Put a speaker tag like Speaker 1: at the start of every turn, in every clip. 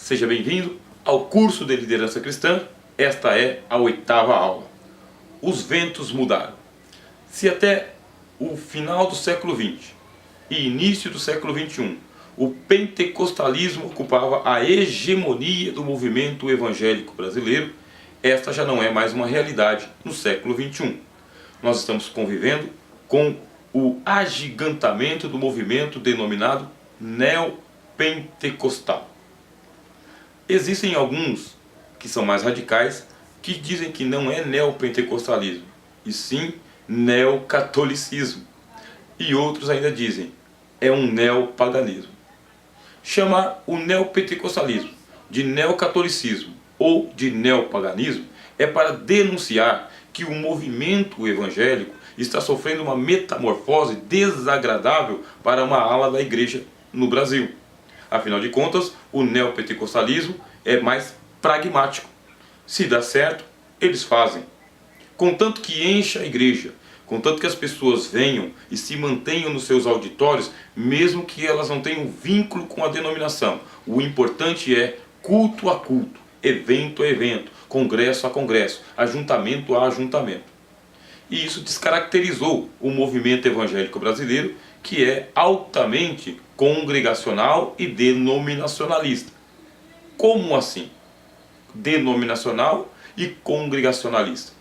Speaker 1: Seja bem-vindo ao curso de liderança cristã. Esta é a 8ª aula. Os ventos mudaram. Se até o final do século XX e início do século XXI o pentecostalismo ocupava a hegemonia do movimento evangélico brasileiro, esta já não é mais uma realidade no século XXI. Nós estamos convivendo com o agigantamento do movimento denominado neopentecostal. Existem alguns que são mais radicais que dizem que não é neopentecostalismo, e sim neocatolicismo. E outros ainda dizem é um neopaganismo. Chamar o neopentecostalismo de neocatolicismo ou de neopaganismo é para denunciar que o movimento evangélico está sofrendo uma metamorfose desagradável para uma ala da igreja no Brasil. Afinal de contas, o neopentecostalismo é mais pragmático. Se dá certo, eles fazem. Contanto que encha a igreja, contanto que as pessoas venham e se mantenham nos seus auditórios, mesmo que elas não tenham vínculo com a denominação. O importante é culto a culto, evento a evento, congresso a congresso, ajuntamento a ajuntamento. E isso descaracterizou o movimento evangélico brasileiro, que é altamente congregacional e denominacionalista. Como assim? Denominacional e congregacionalista.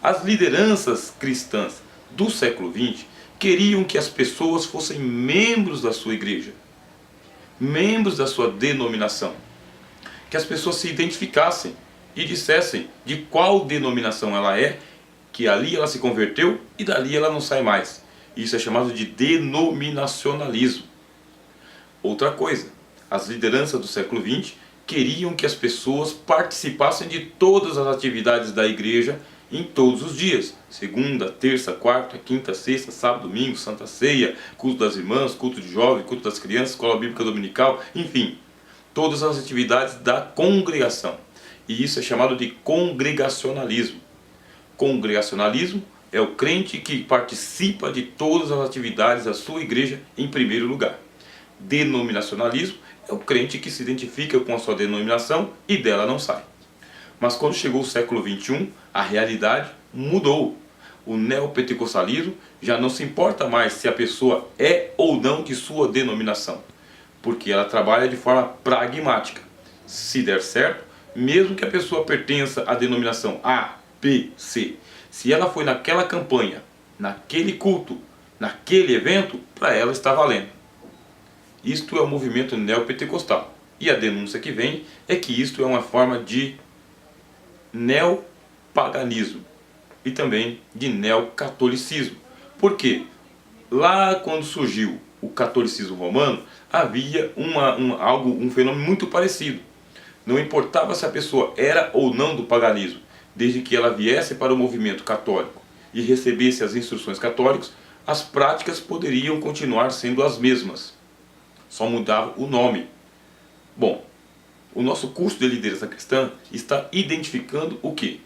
Speaker 1: As lideranças cristãs do século XX queriam que as pessoas fossem membros da sua igreja, membros da sua denominação, que as pessoas se identificassem e dissessem de qual denominação ela é, que ali ela se converteu e dali ela não sai mais. Isso é chamado de denominacionalismo. Outra coisa, as lideranças do século XX queriam que as pessoas participassem de todas as atividades da igreja em todos os dias. Segunda, terça, quarta, quinta, sexta, sábado, domingo, Santa Ceia, culto das irmãs, culto de jovens, culto das crianças, escola bíblica dominical, enfim, todas as atividades da congregação. E isso é chamado de congregacionalismo. Congregacionalismo é o crente que participa de todas as atividades da sua igreja em primeiro lugar. Denominacionalismo é o crente que se identifica com a sua denominação e dela não sai. Mas quando chegou o século XXI, a realidade mudou. O neopentecostalismo já não se importa mais se a pessoa é ou não de sua denominação, porque ela trabalha de forma pragmática. Se der certo, mesmo que a pessoa pertença à denominação A, B, C, se ela foi naquela campanha, naquele culto, naquele evento, para ela está valendo. Isto é o movimento neopentecostal. E a denúncia que vem é que isto é uma forma de neopaganismo e também de neocatolicismo. Por quê? Lá quando surgiu o catolicismo romano, havia um fenômeno muito parecido. Não importava se a pessoa era ou não do paganismo, desde que ela viesse para o movimento católico e recebesse as instruções católicas, as práticas poderiam continuar sendo as mesmas. Só mudava o nome. Bom, o nosso curso de liderança cristã está identificando o quê?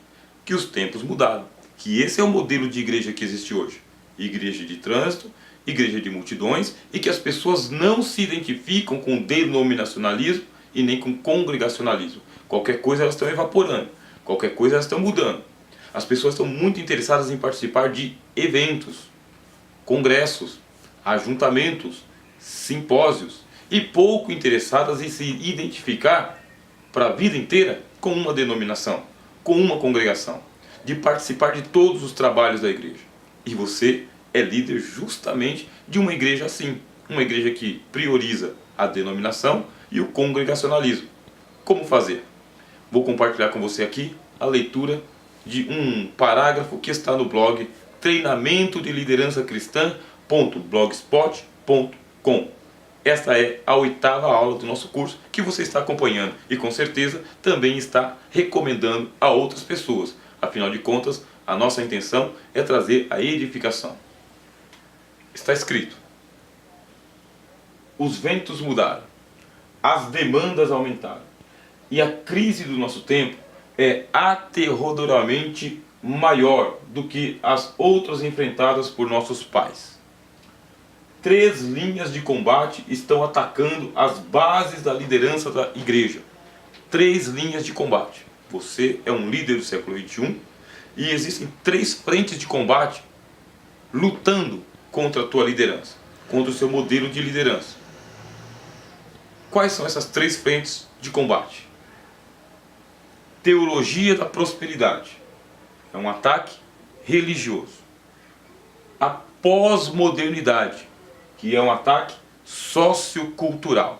Speaker 1: Que os tempos mudaram. Que esse é o modelo de igreja que existe hoje. Igreja de trânsito, igreja de multidões, e que as pessoas não se identificam com denominacionalismo e nem com congregacionalismo. Qualquer coisa elas estão evaporando. Qualquer coisa elas estão mudando. As pessoas estão muito interessadas em participar de eventos, congressos, ajuntamentos, simpósios, e pouco interessadas em se identificar para a vida inteira com uma denominação, com uma congregação, de participar de todos os trabalhos da igreja. E você é líder justamente de uma igreja assim, uma igreja que prioriza a denominação e o congregacionalismo. Como fazer? Vou compartilhar com você aqui a leitura de um parágrafo que está no blog treinamentodeliderancacristã.blogspot.com. Esta é a 8ª aula do nosso curso que você está acompanhando e com certeza também está recomendando a outras pessoas. Afinal de contas, a nossa intenção é trazer a edificação. Está escrito: os ventos mudaram, as demandas aumentaram e a crise do nosso tempo é aterradoramente maior do que as outras enfrentadas por nossos pais. 3 linhas de combate estão atacando as bases da liderança da igreja. três linhas de combate. Você é um líder do século XXI e existem três frentes de combate lutando contra a tua liderança, contra o seu modelo de liderança. Quais são essas três frentes de combate? Teologia da prosperidade. É um ataque religioso. A pós-modernidade, que é um ataque sociocultural.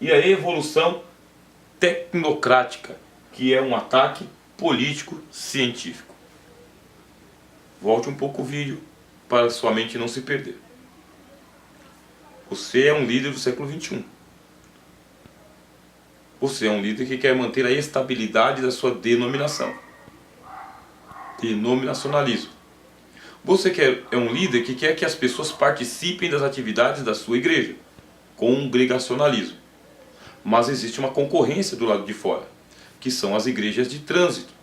Speaker 1: E a evolução tecnocrática, que é um ataque político-científico. Volte um pouco o vídeo para sua mente não se perder. Você é um líder do século XXI. Você é um líder que quer manter a estabilidade da sua denominação. Denominacionalismo. Você é um líder que quer que as pessoas participem das atividades da sua igreja. Congregacionalismo. Mas existe uma concorrência do lado de fora, que são as igrejas de trânsito.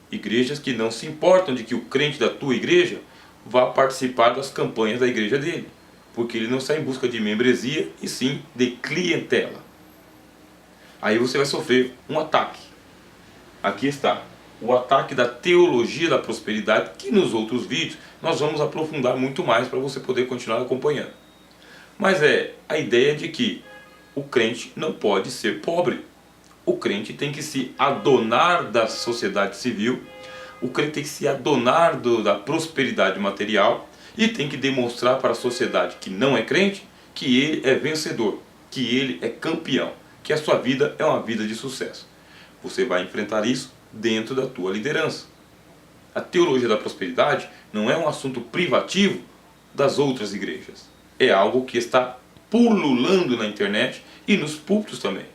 Speaker 1: Igrejas que não se importam de que o crente da tua igreja vá participar das campanhas da igreja dele, porque ele não está em busca de membresia e sim de clientela. Aí você vai sofrer um ataque. Aqui está o ataque da teologia da prosperidade, que nos outros vídeos nós vamos aprofundar muito mais para você poder continuar acompanhando. Mas é a ideia de que o crente não pode ser pobre. O crente tem que se adonar da sociedade civil, o crente tem que se adonar da prosperidade material e tem que demonstrar para a sociedade que não é crente que ele é vencedor, que ele é campeão, que a sua vida é uma vida de sucesso. Você vai enfrentar isso dentro da tua liderança. A teologia da prosperidade não é um assunto privativo das outras igrejas. É algo que está pululando na internet e nos púlpitos também.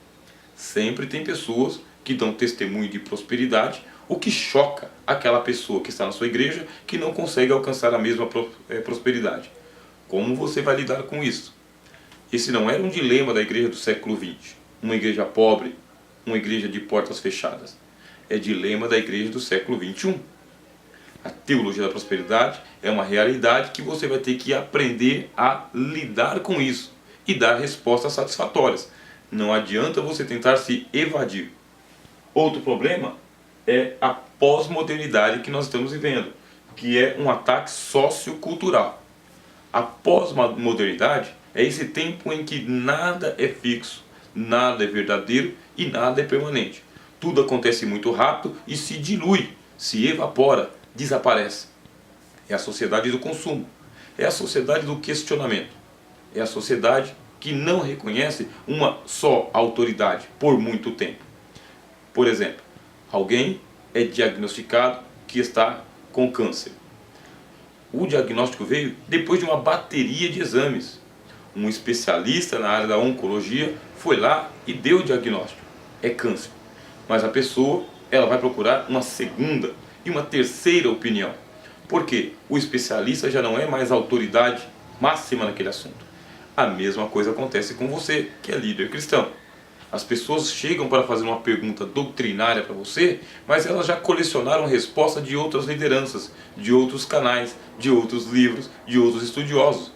Speaker 1: Sempre tem pessoas que dão testemunho de prosperidade, o que choca aquela pessoa que está na sua igreja que não consegue alcançar a mesma prosperidade. Como você vai lidar com isso? Esse não era um dilema da igreja do século XX. Uma igreja pobre, uma igreja de portas fechadas. É dilema da igreja do século XXI. A teologia da prosperidade é uma realidade que você vai ter que aprender a lidar com isso e dar respostas satisfatórias. Não adianta você tentar se evadir. Outro problema é a pós-modernidade que nós estamos vivendo, que é um ataque sociocultural. A pós-modernidade é esse tempo em que nada é fixo, nada é verdadeiro e nada é permanente. Tudo acontece muito rápido e se dilui, se evapora, desaparece. É a sociedade do consumo, é a sociedade do questionamento, é a sociedade que não reconhece uma só autoridade por muito tempo. Por exemplo, alguém é diagnosticado que está com câncer. O diagnóstico veio depois de uma bateria de exames. Um especialista na área da oncologia foi lá e deu o diagnóstico. É câncer. Mas a pessoa, ela vai procurar uma segunda e uma terceira opinião. Porque o especialista já não é mais a autoridade máxima naquele assunto. A mesma coisa acontece com você, que é líder cristão. As pessoas chegam para fazer uma pergunta doutrinária para você, mas elas já colecionaram resposta de outras lideranças, de outros canais, de outros livros, de outros estudiosos.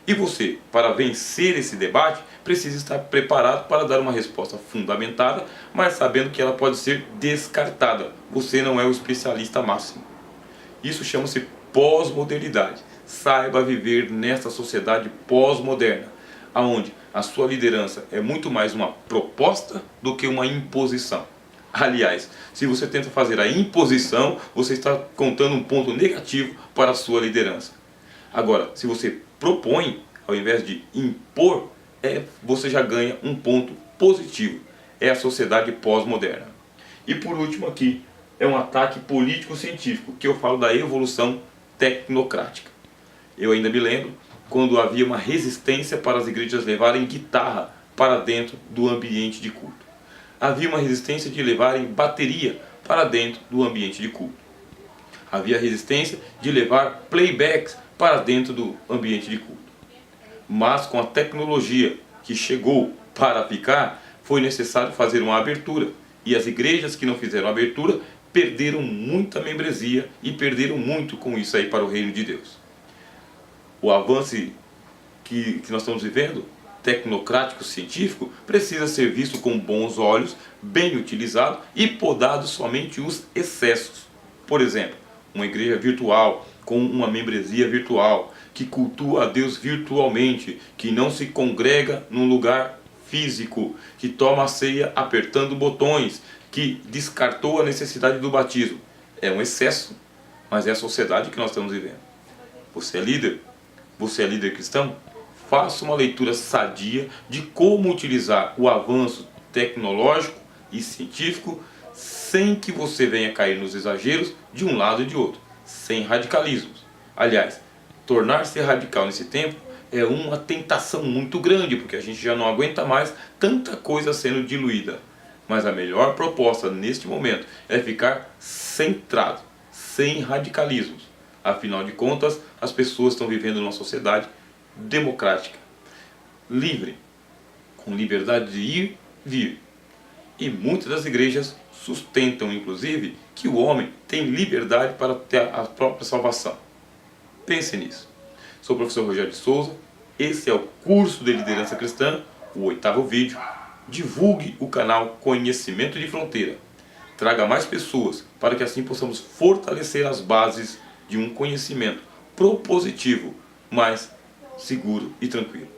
Speaker 1: E você, para vencer esse debate, precisa estar preparado para dar uma resposta fundamentada, mas sabendo que ela pode ser descartada. Você não é o especialista máximo. Isso chama-se pós-modernidade. Saiba viver nesta sociedade pós-moderna, onde a sua liderança é muito mais uma proposta do que uma imposição. Aliás, se você tenta fazer a imposição, você está contando um ponto negativo para a sua liderança. Agora, se você propõe, ao invés de impor, você já ganha um ponto positivo. É a sociedade pós-moderna. E por último aqui, é um ataque político-científico, que eu falo da evolução tecnocrática. Eu ainda me lembro quando havia uma resistência para as igrejas levarem guitarra para dentro do ambiente de culto. Havia uma resistência de levarem bateria para dentro do ambiente de culto. Havia resistência de levar playbacks para dentro do ambiente de culto. Mas com a tecnologia que chegou para ficar, foi necessário fazer uma abertura. E as igrejas que não fizeram abertura perderam muita membresia e perderam muito com isso aí para o reino de Deus. O avanço que nós estamos vivendo tecnocrático científico precisa ser visto com bons olhos, bem utilizado e podado somente os excessos. Por exemplo, uma igreja virtual com uma membresia virtual, que cultua a Deus virtualmente, que não se congrega num lugar físico, que toma a ceia apertando botões, que descartou a necessidade do batismo. É um excesso, mas é a sociedade que nós estamos vivendo. Você é líder? Você é líder cristão? Faça uma leitura sadia de como utilizar o avanço tecnológico e científico sem que você venha cair nos exageros de um lado e de outro, sem radicalismos. Aliás, tornar-se radical nesse tempo é uma tentação muito grande, porque a gente já não aguenta mais tanta coisa sendo diluída. Mas a melhor proposta neste momento é ficar centrado, sem radicalismos. Afinal de contas, as pessoas estão vivendo numa sociedade democrática, livre, com liberdade de ir e vir. E muitas das igrejas sustentam, inclusive, que o homem tem liberdade para ter a própria salvação. Pense nisso. Sou o professor Rogério de Souza, esse é o curso de liderança cristã, o 8º vídeo. Divulgue o canal Conhecimento de Fronteira. Traga mais pessoas para que assim possamos fortalecer as bases de um conhecimento propositivo, mais seguro e tranquilo.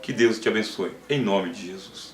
Speaker 1: Que Deus te abençoe, em nome de Jesus.